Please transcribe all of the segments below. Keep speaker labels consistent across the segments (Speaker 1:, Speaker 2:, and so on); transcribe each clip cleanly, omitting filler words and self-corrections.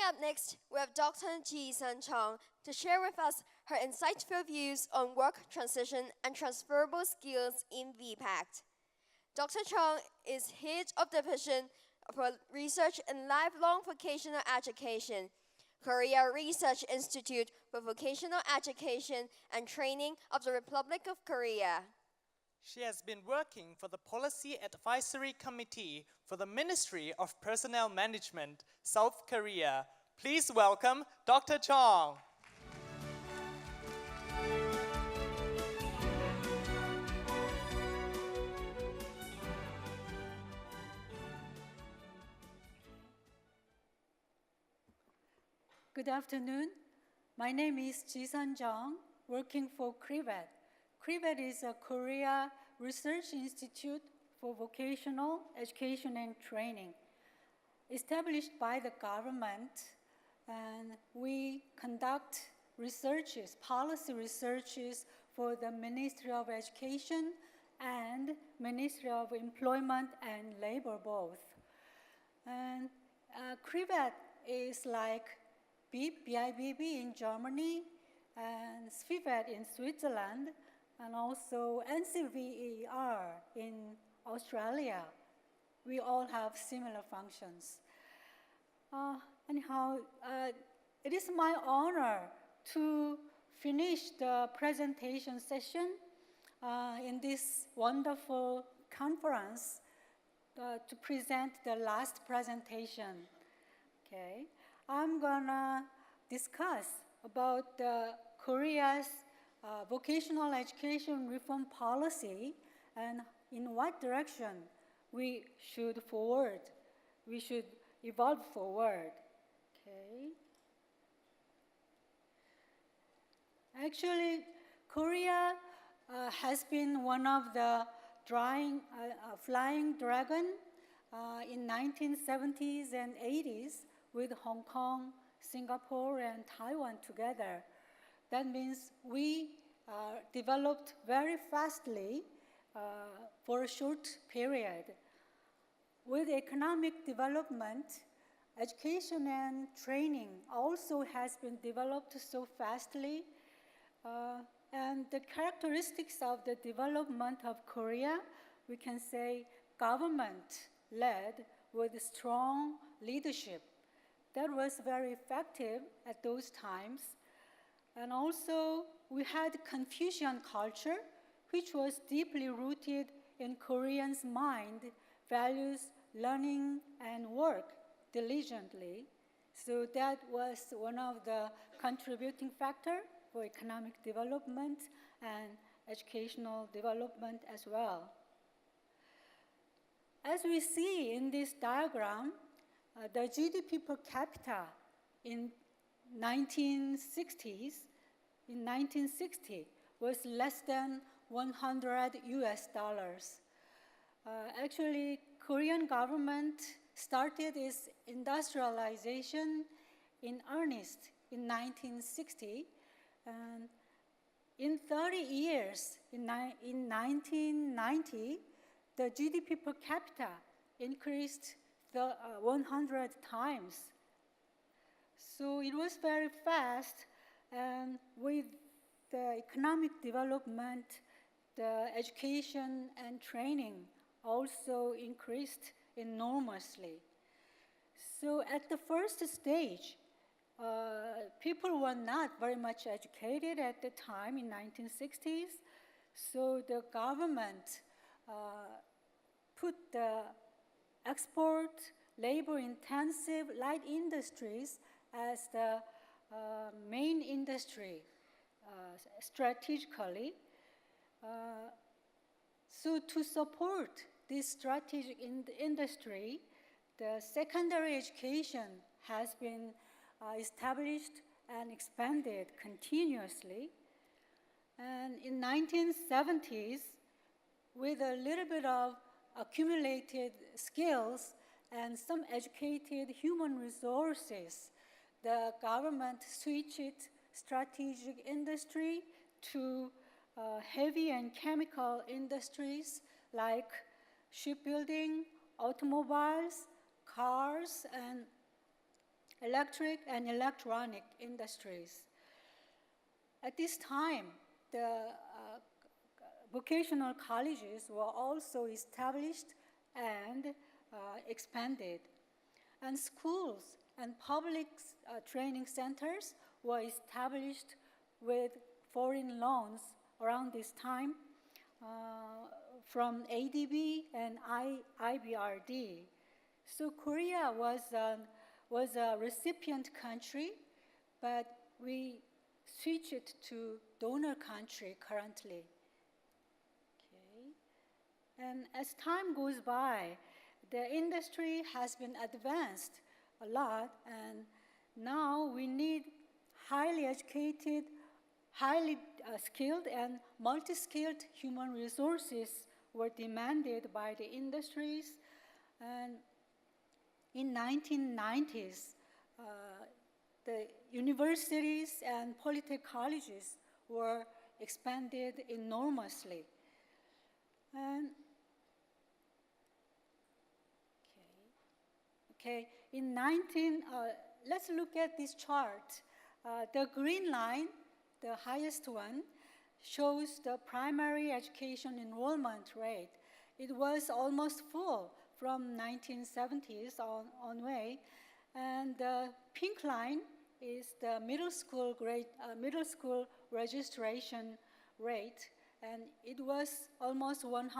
Speaker 1: up next, we have Dr. Ji-Sun Chong to share with us her insightful views on work transition and transferable skills in VPET. Dr. Chong is Head of Division for Research in Lifelong Vocational Education, Korea Research Institute for Vocational Education and Training of the Republic of Korea.
Speaker 2: She has been working for the Policy Advisory Committee for the Ministry of Personnel Management, South Korea. Please welcome Dr. Chong.
Speaker 3: Good afternoon. My name is Ji-Sun Chong, working for KRIVET. KRIVET is a Korea Research Institute for Vocational Education and Training, established by the government, and we conduct researches, policy researches for the Ministry of Education and Ministry of Employment and Labor both. And KRIVET is like BIBB in Germany and SVIVET in Switzerland, and also NCVER in Australia. We all have similar functions. Anyhow, it is my honor to finish the presentation session in this wonderful conference to present the last presentation. Okay, I'm gonna discuss about Korea's vocational education reform policy and in what direction we should evolve forward. Okay. Actually, Korea has been one of the flying dragon in 1970s and 80s with Hong Kong, Singapore, and Taiwan together. That means we developed very fastly for a short period. With economic development, education and training also has been developed so fastly. And the characteristics of the development of Korea, we can say government-led with strong leadership. That was very effective at those times. And also, we had Confucian culture, which was deeply rooted in Koreans' mind, values learning and work diligently. So that was one of the contributing factors for economic development and educational development as well. As we see in this diagram, the GDP per capita in 1960 was less than 100 US dollars. Actually, Korean government started its industrialization in earnest in 1960, and in 30 years, in 1990, the GDP per capita increased 100 times. So it was very fast, and with the economic development, the education and training also increased enormously. So at the first stage, people were not very much educated at the time in 1960s, so the government put the export, labor-intensive light industries as the main industry strategically. So to support this strategic industry, the secondary education has been established and expanded continuously. And in 1970s, with a little bit of accumulated skills and some educated human resources, the government switched strategic industry to heavy and chemical industries like shipbuilding, automobiles, cars, and electric and electronic industries. At this time, the vocational colleges were also established and expanded. And schools and public training centers were established with foreign loans around this time from ADB and IBRD. So Korea was a recipient country, but we switched it to donor country currently. Okay. And as time goes by, the industry has been advanced a lot, and now we need highly educated, highly skilled and multi-skilled human resources were demanded by the industries. And in 1990s, the universities and polytechnic colleges were expanded enormously. And let's look at this chart. The green line, the highest one, shows the primary education enrollment rate. It was almost full from 1970s onward, and the pink line is the middle school registration rate, and it was almost 100%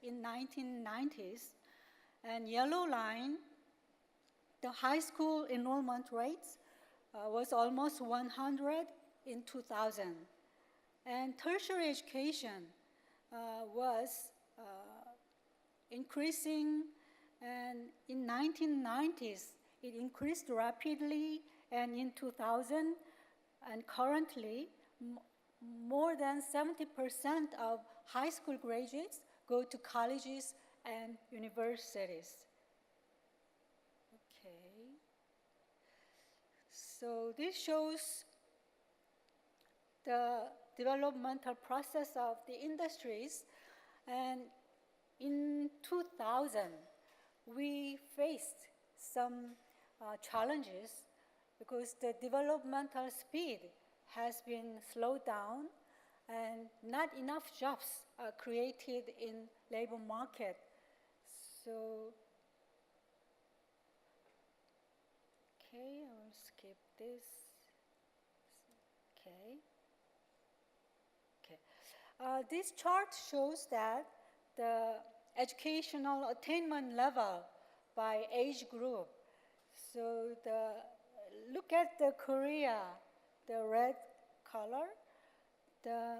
Speaker 3: in 1990s. And yellow line, the high school enrollment rates was almost 100 in 2000. And tertiary education was increasing, and in 1990s, it increased rapidly, and in 2000, and currently, more than 70% of high school graduates go to colleges and universities. Okay. So this shows the developmental process of the industries. And in 2000, we faced some challenges because the developmental speed has been slowed down and not enough jobs are created in labor market. So, okay, I will skip this. Okay. Okay. This chart shows that the educational attainment level by age group. So look at the Korea, the red color. The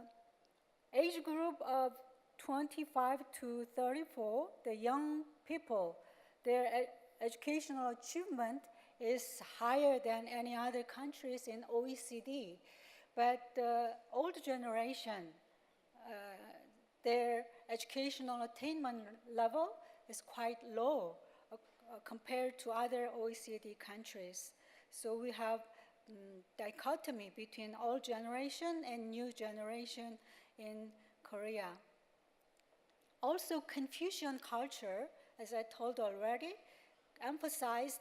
Speaker 3: age group of 25 to 34, the young people, their educational achievement is higher than any other countries in OECD. But the old generation, their educational attainment level is quite low compared to other OECD countries. So we have dichotomy between old generation and new generation in Korea. Also, Confucian culture, as I told already, emphasized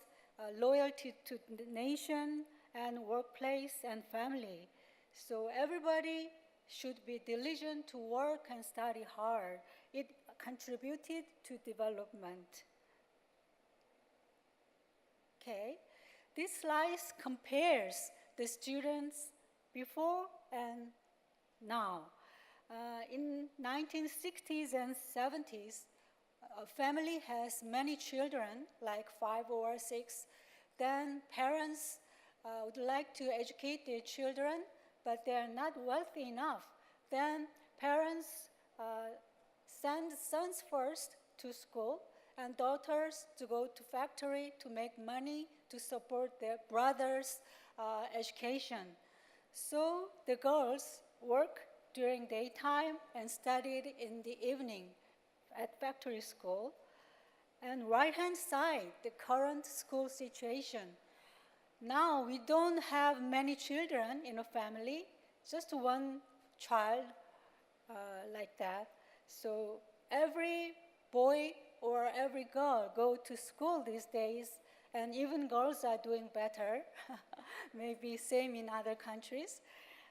Speaker 3: loyalty to the nation and workplace and family. So everybody should be diligent to work and study hard. It contributed to development. Okay, this slide compares the students before and now. In 1960s and 70s, a family has many children, like 5 or 6. Then parents would like to educate their children, but they are not wealthy enough. Then parents send sons first to school and daughters to go to factory to make money to support their brothers' education. So the girls work during daytime and studied in the evening at factory school. And right-hand side, the current school situation. Now we don't have many children in a family, just one child like that. So every boy or every girl go to school these days, and even girls are doing better, maybe same in other countries.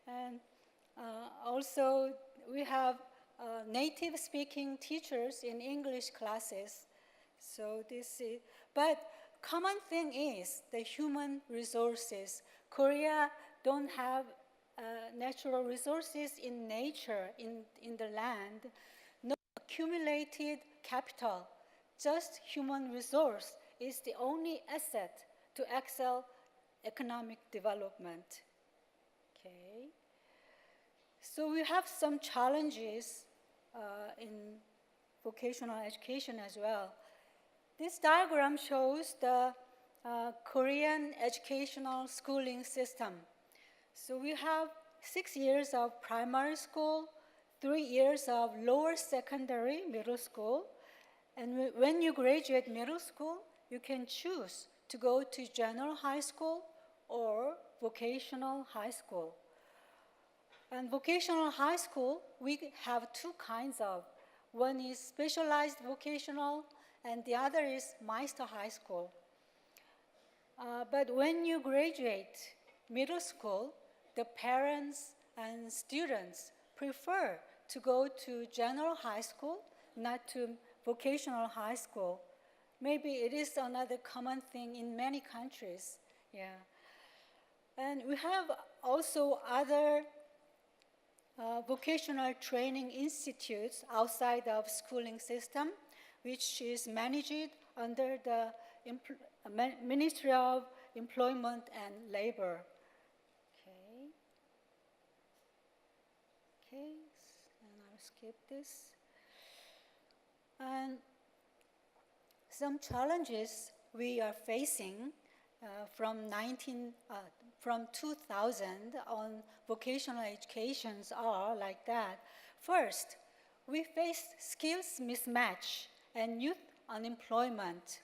Speaker 3: And also, we have native speaking teachers in English classes. So this is, but common thing is the human resources. Korea don't have natural resources in nature, in the land, no accumulated capital, just human resource is the only asset to excel economic development. Okay. So we have some challenges in vocational education as well. This diagram shows the Korean educational schooling system. So we have 6 years of primary school, 3 years of lower secondary, middle school, and when you graduate middle school, you can choose to go to general high school or vocational high school. And vocational high school, we have two kinds of. One is specialized vocational, and the other is Meister High School. But when you graduate middle school, the parents and students prefer to go to general high school, not to vocational high school. Maybe it is another common thing in many countries. Yeah. And we have also other vocational training institutes outside of schooling system, which is managed under the Ministry of Employment and Labor. Okay, and I'll skip this. And some challenges we are facing from 2000 on vocational educations are like that. First, we face skills mismatch and youth unemployment.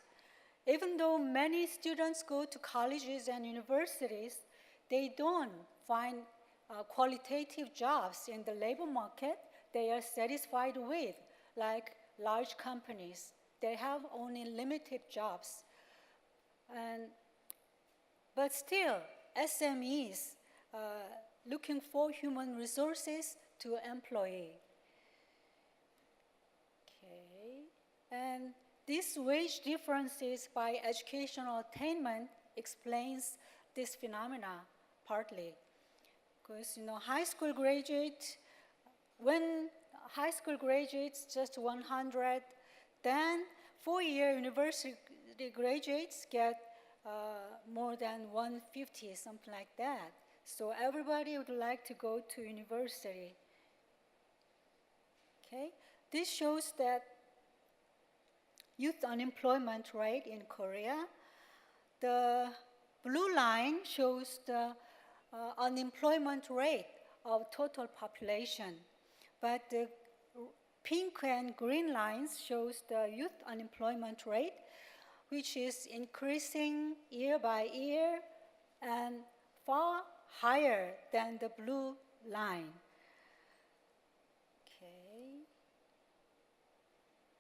Speaker 3: Even though many students go to colleges and universities, they don't find qualitative jobs in the labor market they are satisfied with, like large companies. They have only limited jobs. But still, SMEs looking for human resources to employ. Okay, and this wage differences by educational attainment explains this phenomena partly. Because high school graduate, when high school graduates just 100, then 4-year university graduates get more than 150, something like that. So everybody would like to go to university. Okay, this shows that youth unemployment rate in Korea. The blue line shows the unemployment rate of total population, but the pink and green lines shows the youth unemployment rate, which is increasing year by year and far higher than the blue line. Okay.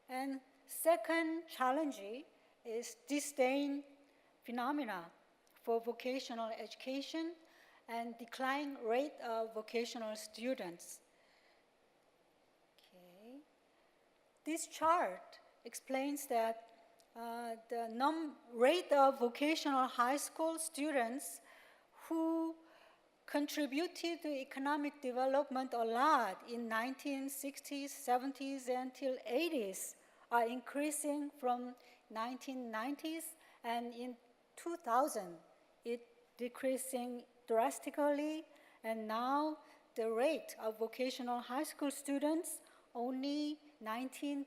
Speaker 3: And second challenge is disdain phenomena for vocational education and decline rate of vocational students. Okay. This chart explains that the rate of vocational high school students who contributed to economic development a lot in 1960s, 70s, until 80s are increasing from 1990s, and in 2000 it decreasing drastically, and now the rate of vocational high school students only 19%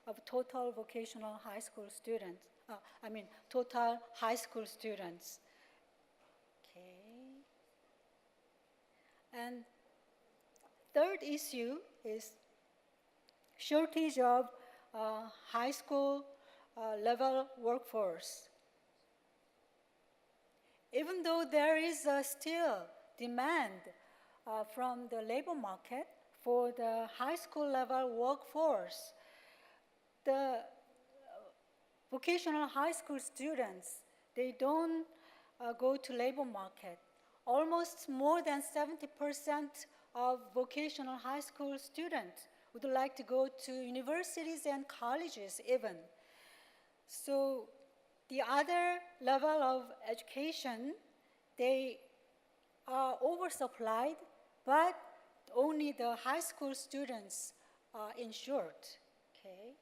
Speaker 3: of total vocational high school students, total high school students. Okay. And third issue is shortage of high school level workforce. Even though there is still demand from the labor market for the high school level workforce, the vocational high school students, they don't go to labor market. Almost more than 70% of vocational high school students would like to go to universities and colleges even. So the other level of education, they are oversupplied, but only the high school students are insured, okay?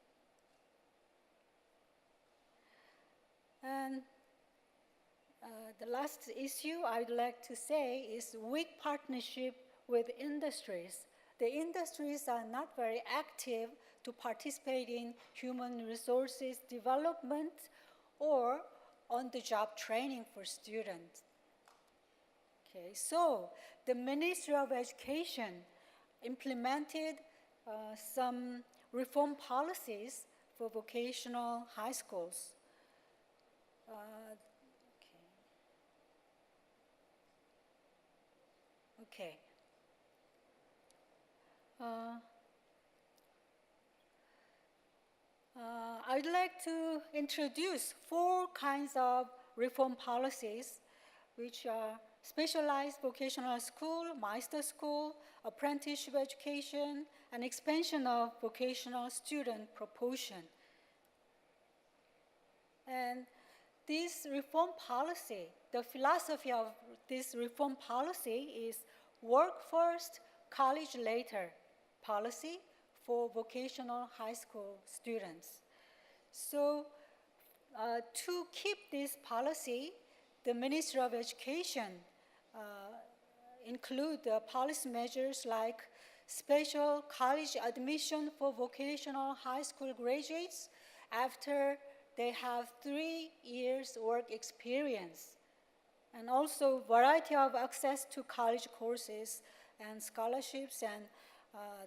Speaker 3: And the last issue I'd like to say is weak partnership with industries. The industries are not very active to participate in human resources development or on-the-job training for students. Okay, so the Ministry of Education implemented some reform policies for vocational high schools. Okay. I'd like to introduce 4 kinds of reform policies, which are specialized vocational school, master school, apprenticeship education, and expansion of vocational student proportion. And this reform policy, the philosophy of this reform policy is work first, college later policy for vocational high school students. So to keep this policy, the Ministry of Education include policy measures like special college admission for vocational high school graduates after they have 3 years work experience, and also variety of access to college courses and scholarships and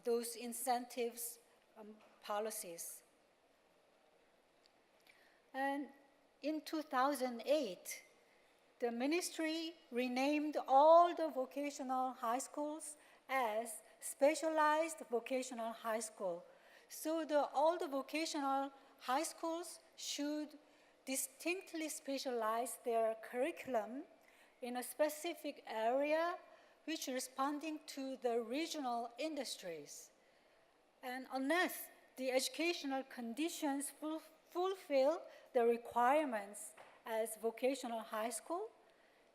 Speaker 3: those incentives policies. And in 2008, the ministry renamed all the vocational high schools as specialized vocational high school. So all the vocational high schools should distinctly specialize their curriculum in a specific area which responding to the regional industries. And unless the educational conditions fulfill the requirements as vocational high school,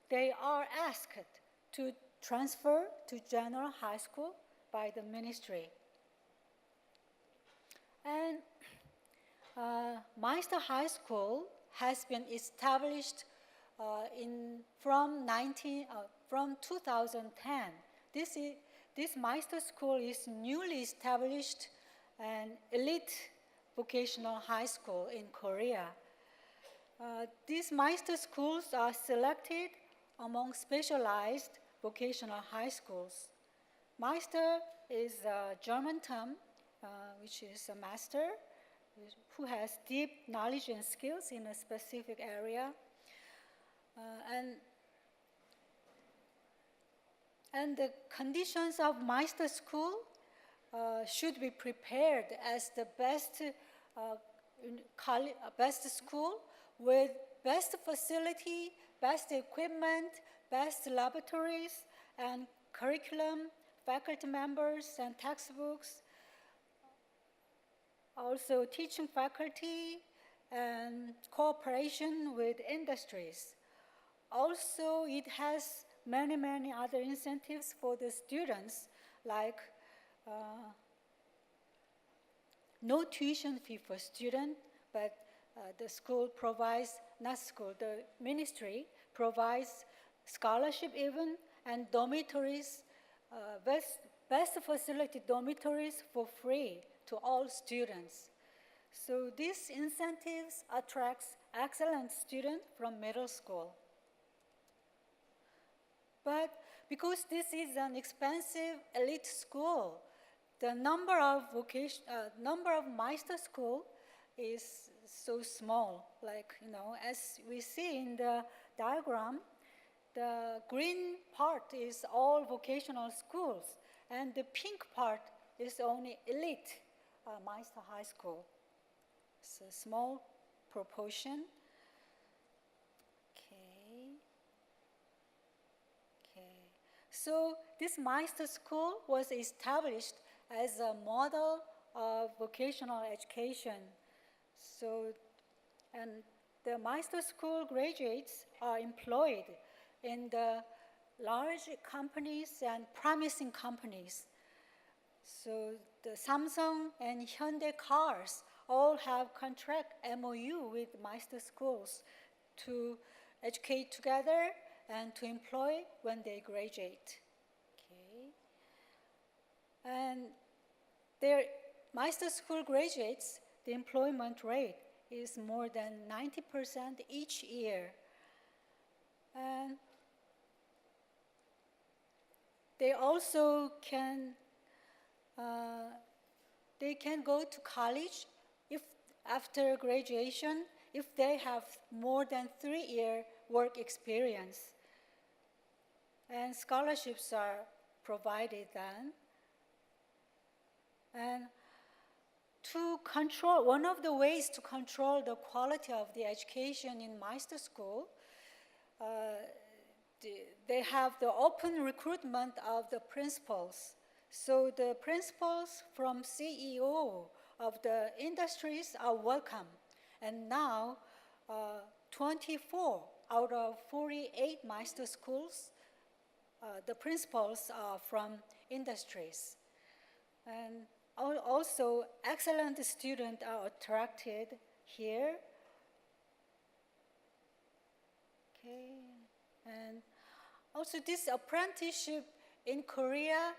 Speaker 3: they are asked to transfer to general high school by the ministry. And Meister High School has been established from 2010. This Meister School is newly established an elite vocational high school in Korea. These Meister schools are selected among specialized vocational high schools. Meister is a German term, which is a master who has deep knowledge and skills in a specific area. And the conditions of Meister School should be prepared as the best school with best facility, best equipment, best laboratories, and curriculum, faculty members, and textbooks. Also teaching faculty and cooperation with industries. Also, it has many other incentives for the students, like no tuition fee for students, but the school provides, the ministry provides scholarship even, and dormitories, best facility dormitories for free to all students. So these incentives attracts excellent students from middle school. But because this is an expensive elite school, the number of Meister school is so small. Like, as we see in the diagram, the green part is all vocational schools, and the pink part is only elite Meister High School. It's a small proportion. Okay. Okay. So this Meister School was established as a model of vocational education. So, and the Meister School graduates are employed in the large companies and promising companies. So the Samsung and Hyundai cars all have contract MOU with Meister schools to educate together and to employ when they graduate. Okay. And their Meister school graduates, the employment rate is more than 90% each year. And they also can go to college if after graduation if they have more than 3-year work experience. And scholarships are provided then. And to control, one of the ways to control the quality of the education in Meister School, they have the open recruitment of the principals. So the principals from CEO of the industries are welcome. And now, 24 out of 48 Meister schools, the principals are from industries. And also, excellent students are attracted here. Okay, and also this apprenticeship in Korea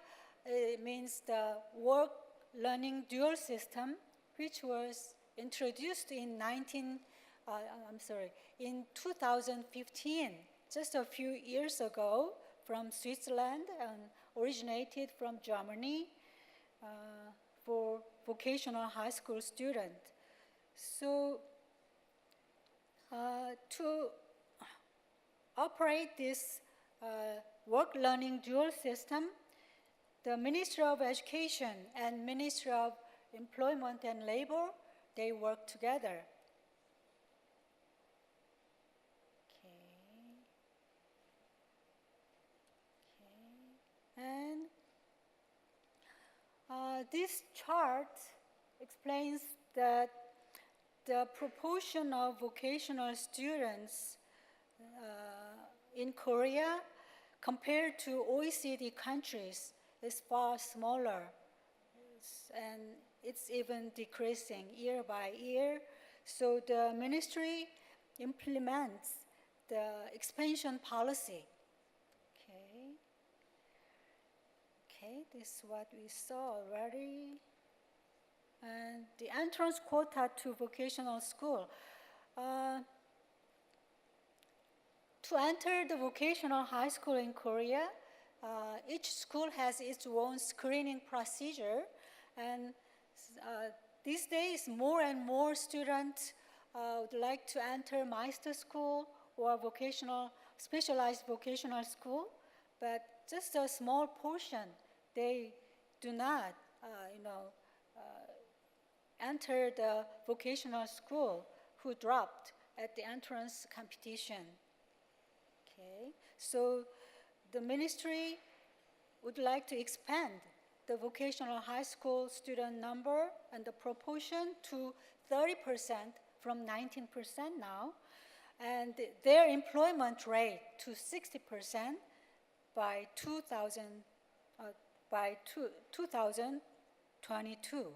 Speaker 3: means the work-learning dual system, which was introduced in 2015, just a few years ago, from Switzerland and originated from Germany for vocational high school students. So to operate this work-learning dual system, the Ministry of Education and Ministry of Employment and Labor, they work together. And this chart explains that the proportion of vocational students in Korea compared to OECD countries is far smaller, and it's even decreasing year by year. So the ministry implements the expansion policy. Okay, this is what we saw already. And the entrance quota to vocational school. To enter the vocational high school in Korea, each school has its own screening procedure. And these days, more and more students would like to enter Meister school or specialized vocational school, but just a small portion, they do not, enter the vocational school who dropped at the entrance competition. Okay, so the ministry would like to expand the vocational high school student number and the proportion to 30% from 19% now, and their employment rate to 60% by 2022.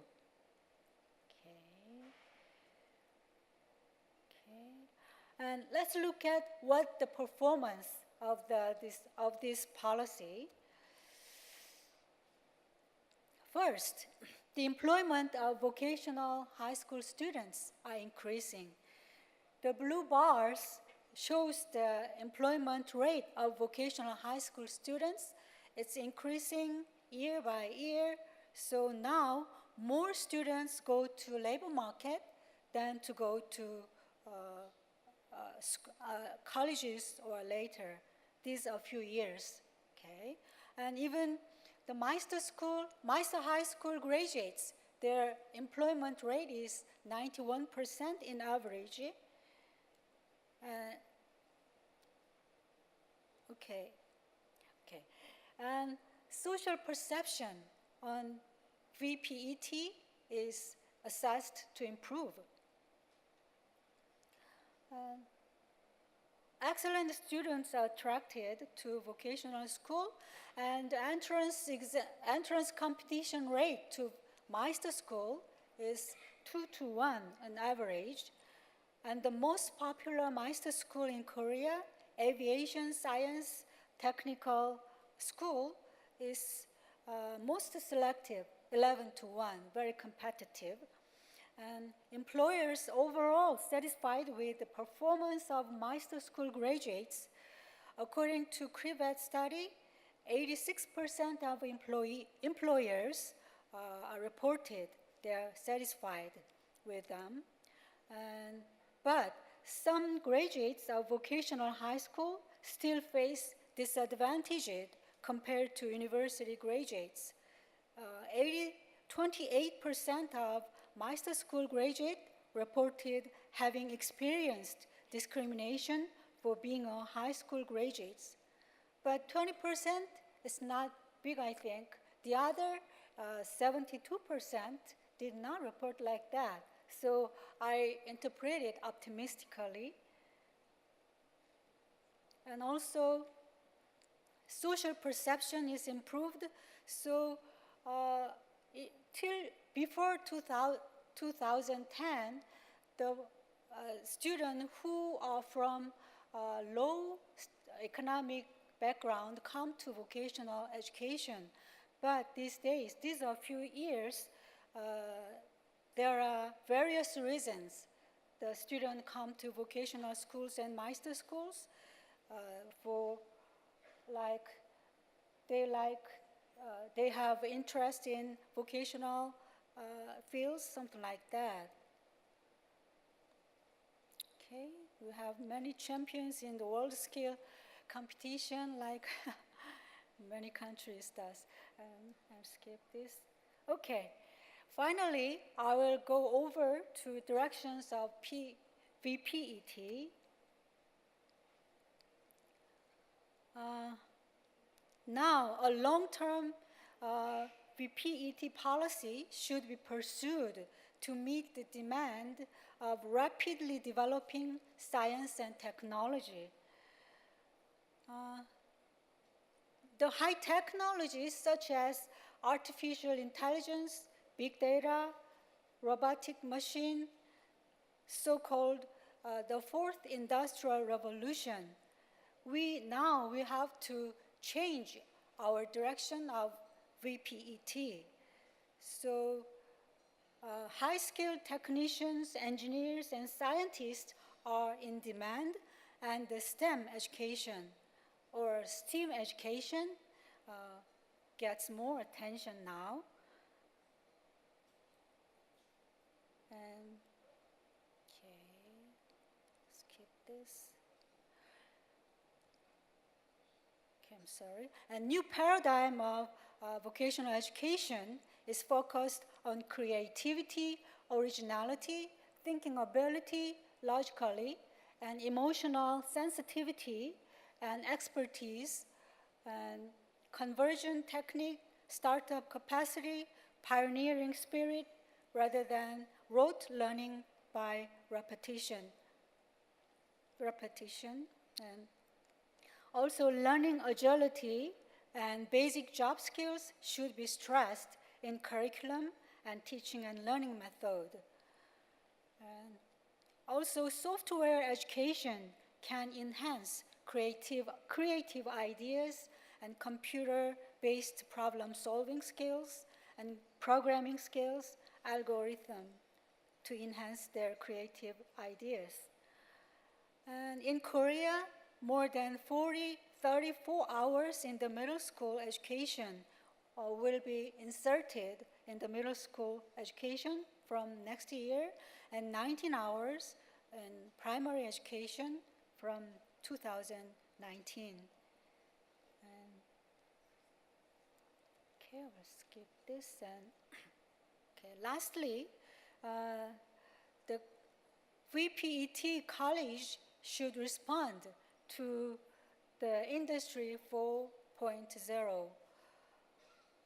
Speaker 3: And let's look at what the performance of this policy. First, the employment of vocational high school students are increasing. The blue bars shows the employment rate of vocational high school students. It's increasing year by year. So now more students go to labor market than to go to colleges or later. These are a few years, okay? And even the Meister high school graduates, their employment rate is 91% in average. Okay. And social perception on VPET is assessed to improve. Excellent students are attracted to vocational school, and entrance competition rate to master school is 2-to-1 on average. And the most popular master school in Korea, Aviation Science Technical School, is most selective, 11-to-1, very competitive. And employers overall satisfied with the performance of master school graduates. According to CRIVET study, 86% of employers are reported they're satisfied with them. But some graduates of vocational high school still face disadvantages compared to university graduates. 28% of master school graduates reported having experienced discrimination for being a high school graduates. But 20% is not big, I think. The other 72% did not report like that. So I interpret it optimistically. And also, social perception is improved. So till before 2010, the students who are from low economic background come to vocational education. But these days, these are few years, there are various reasons the students come to vocational schools and master schools for they have interest in vocational fields, something like that. Okay, we have many champions in the world scale competition, like many countries does. I'll skip this. Okay, finally, I will go over to directions of VPET. Now, a long-term VPET policy should be pursued to meet the demand of rapidly developing science and technology. The high technologies such as artificial intelligence, big data, robotic machine, so-called the fourth industrial revolution, we have to change our direction of VPET. So high-skilled technicians, engineers, and scientists are in demand, and the STEM education or STEAM education gets more attention now. And okay, skip this. Okay, I'm sorry. A new paradigm of vocational education is focused on creativity, originality, thinking ability logically, and emotional sensitivity and expertise, and conversion technique, startup capacity, pioneering spirit, rather than rote learning by repetition. And also learning agility and basic job skills should be stressed in curriculum and teaching and learning method. And also software education can enhance creative ideas and computer-based problem-solving skills and programming skills, algorithm, to enhance their creative ideas. And in Korea, more than 34 hours in the middle school education will be inserted in the middle school education from next year, and 19 hours in primary education from 2019. Okay, I will skip this. And okay, lastly, VPET College should respond to the Industry 4.0.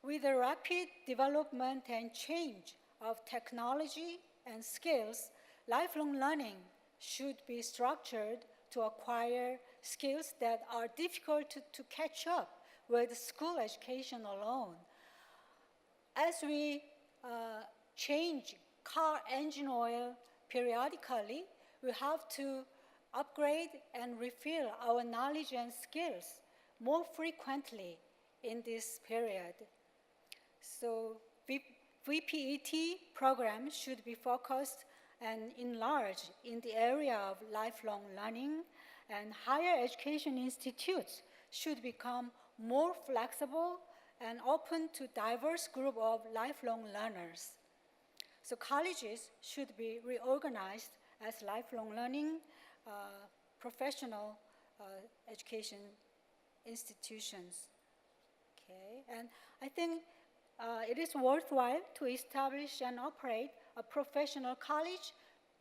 Speaker 3: With the rapid development and change of technology and skills, lifelong learning should be structured to acquire skills that are difficult to catch up with school education alone. As we change car engine oil periodically, we have to upgrade and refill our knowledge and skills more frequently in this period. So VPET programs should be focused and enlarged in the area of lifelong learning, and higher education institutes should become more flexible and open to diverse group of lifelong learners. So colleges should be reorganized as lifelong learning professional education institutions. Okay, and I think it is worthwhile to establish and operate a professional college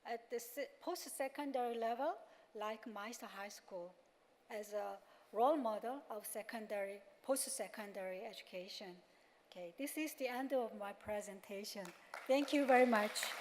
Speaker 3: at the post-secondary level, like Meister High School, as a role model of post-secondary education. Okay, this is the end of my presentation. Thank you very much.